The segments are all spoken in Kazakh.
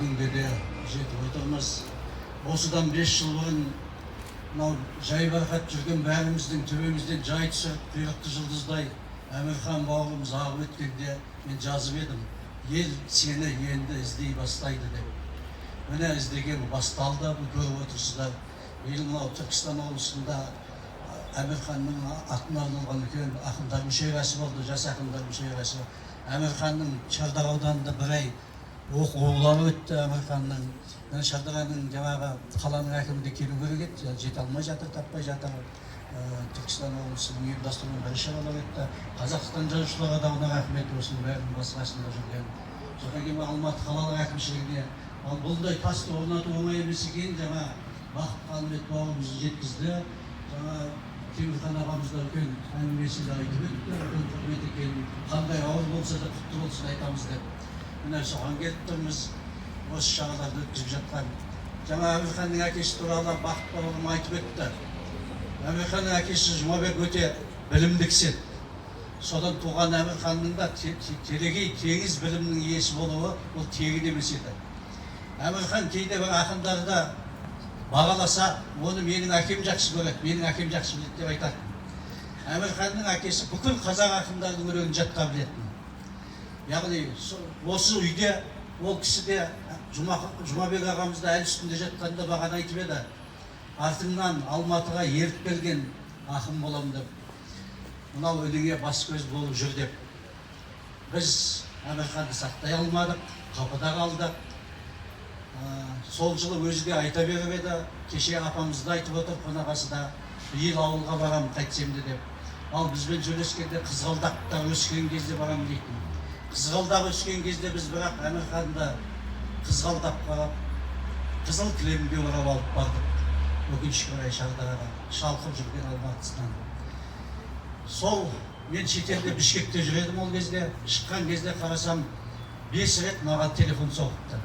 күнге де жетіп отырмыз. Осыдан 5 жыл бұрын мынау жайбарақат жүрген бәріміздің төбемізден жай түсіп, құйрықты жұлдыздай Әмірхан бауырымыз ағып өткенде мен жазып едім, ел сені енді іздей бастайды деп. Міне іздеген басталды, бұл көріп отырсыздар. Ел мынау Түркістан облысында Әмірханның атына арналған үлкен ақындар мүшәйрасы болды, жас ақындар мүшәйрасы. Әмірханның Шардара ауданында бір ай оқулары өтті Әмірханның. Шардараның жаңағы қаланың әкімі де келу керек еді, жете алмай жатыр, таппай жатыр. Түркістан облысының ұйымдастыруымен бір шаралар өтті. Қазақстан жазушылар одағына рахмет, осының бәрінің басқасында жүрген. Содан кейін Алматы қалалық әкімшілігіне бұндай тасты орнату оңай емес екенін жаңа Бақыт Қалымбет бауырымыз жеткізді. Жаңа Темірхан ағамыз да үлкен әңгімесінде айтып өтті, үлкен құрмет екенін, қандай ауыр болса да құтты болсын айтамыз деп. Міне соған келіп тұрмыз, осы шараларды өткізіп жатқан. Жаңа Әмірханның әкесі туралы Бақыт бауырым айтып өтті. Әмірханның әкесі Жұмабек өте білімді кісі. Содан туған Әмірханның да телегей теңіз білімнің иесі болуы ол тегін емес еді. Әмірхан кейде бір ақындарды бағаласа, оны менің әкем жақсы көреді, менің әкем жақсы біледі деп айтатын. Әмірханның әкесі бүкіл қазақ ақындардың өлеңін жатқа білетін. Яғни осы үйде ол кісі де Жұмабек ағамыз да әл үстінде жатқанда маған айтып еді, артыңнан Алматыға еріп келген ақын болам деп, мынау өлеңге бас көз болып жүр деп. Біз Әмірханды сақтай алмадық, қапыда қалдық. Сол жылы өзі де айта беріп еді, кеше апамыз да айтып отыр қонағасыда, биыл ауылға барам қайтсем де деп. Ал бізбен сөйлескенде Қызғалдақта өскен кезде барам дейтін. Қызғалдақ өскен кезде біз бірақ Әмірханды Қызғалдаққа қызыл кілемге орап алып бардық. Өкінішке орай Шардараға шалқып жүрген Алматысынан. Сол мен шетелде Бішкекте жүредім ол кезде, шыққан кезде қарасам 5 рет маған телефон соғыпты.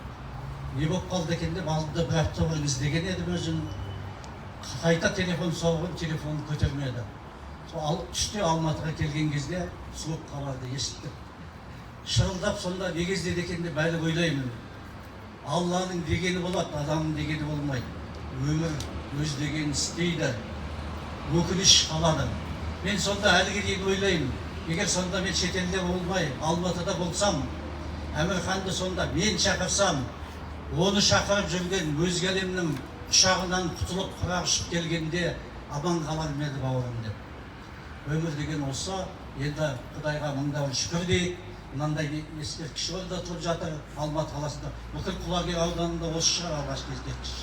Не болып қалды екен деп алдыда бір апта бұрын іздеген едім өзін. Қайта телефон соғып, телефонын көтермеді. Сол түсте Алматыға келген кезде суық хабарды естіп. Шырылдап сонда не кезде екен деп әлі ойлаймын. Алланың дегені болады, адамның дегені болмайды. Өмір өз дегенін істейді. Өкініш қалады. Мен сонда әліге дейін ойлаймын. Егер сонда мен шетелде болмай, Алматыда болсам, Әмірханды сонда мен шақырсам, оны шақырып жүрген өзге әлемнің құшағынан құтылып құрақ ұшып келгенде аман қалар ма еді бауырым деп. Өмір деген осы, енді Құдайға мыңдаған шүкір дейік. Мынандай ескерткіш орнатылып жатыр Алматы қаласында. Бүкіл Құлагер ауданында осы шығар алғашқы ескерткіш.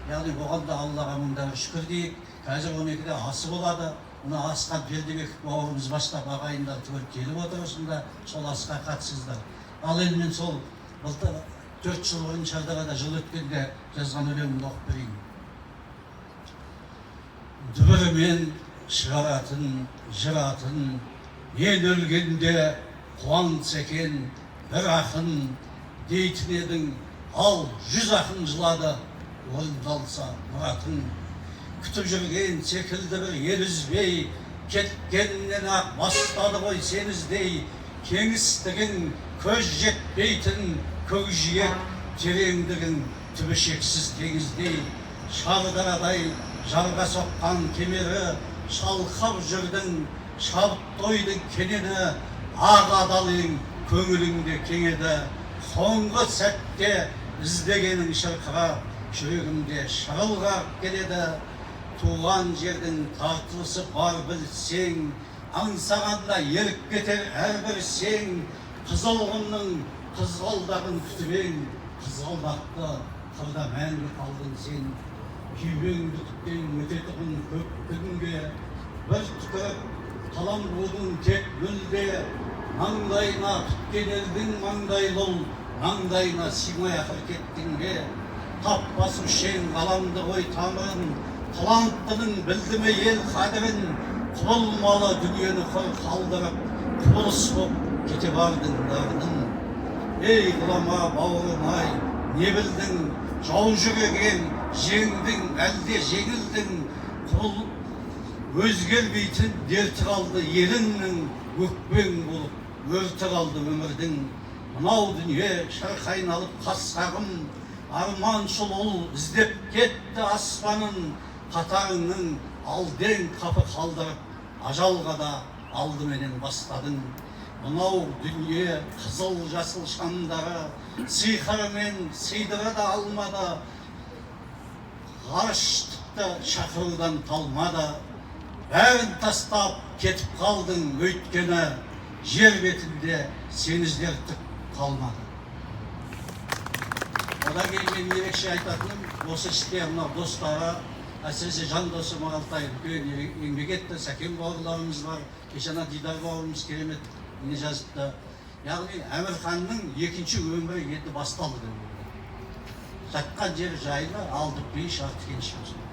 Яғни оған да Аллаға мыңдаған шүкір дейік. Қазір 12-де асы болады. Мына асқа Бердібеков бауырымыз бастап ағайындар түгел келіп отыр осында, сол асқа қатысыңыздар. Ал енді мен сол былтыр 4 жыл бұрын Шардарада жыл өткенде жазған өлеңімді оқып берейін. Дүбірімен шығаратын, жыратын, ел өлгенде қуанса екен бір ақын дейтін едің, ал 100 ақын жылады, орындалса мұратың. Күтіп жүрген секілді бір ел үзбей, кеткеннен ақ бастады ғой сен іздей, кеңістігің көз жетпейтін көкжиек тереңдігін түбі шексіз теңіздей, Шардарадай жарға соққан кемері, шалқап жүрдің шабыт ойдың кенені, ақ адалың көңіліңде кеңеді. Соңғы сәтте іздегенің шырқырап, жүрегімде шырылғап келеді. Туған жердің тартылысы бар білсең, аңсағанда еріп кетер әрбір сең. Қызылғынның қызғалдағын күтіп, қызғалдақты қырда мәңгі қалдың сен. Күйбеңді күткен өтетұғын көп күнге, бір түкіріп қалам болдың тек мүлде. Маңдайына түткен елдің маңдайлыл, маңдайына симай ақыр кеттің бе. Таппас үшен ғаламды ғой тамырын, таланттының білді ме ел қадірін. Құбылмалы дүниені құр қалдырып, құбылыс боп кете бардың дарының. Ей ғұлама бауырым-ай, не білдің, жау жүреген, жеңдің, әлде жеңілдің. Құл өзгермейтін дерті қалды еліңнің, өкпең болып өрті қалды өмірдің. мынау дүние шырқ айналып қас-қағым, арманшыл ұл іздеп кетті аспанын, қатарыңның алден қапы қалдырып, ажалға да алдыменен бастадың. Мынау дүние қызыл жасыл шамдары, сиқырымен сыйдыра да алмады, ғарыштықты шақырудан талмады. Бәрін тастап кетіп қалдың, өйткені жер бетінде сен іздертіп қалмады. Одан кейін мен ерекше айтатыным, осы іште мынау достары, әсіресе Жандосы Маралтай үлкен еңбек етті, Сәкен бауырларымыз бар, кешана Дидар бауырымыз керемет не жазыпты. Яғни Әмірханның екінші өмірі енді басталды деп. Жатқан жері жайлы, алды пейіш, арты кенші.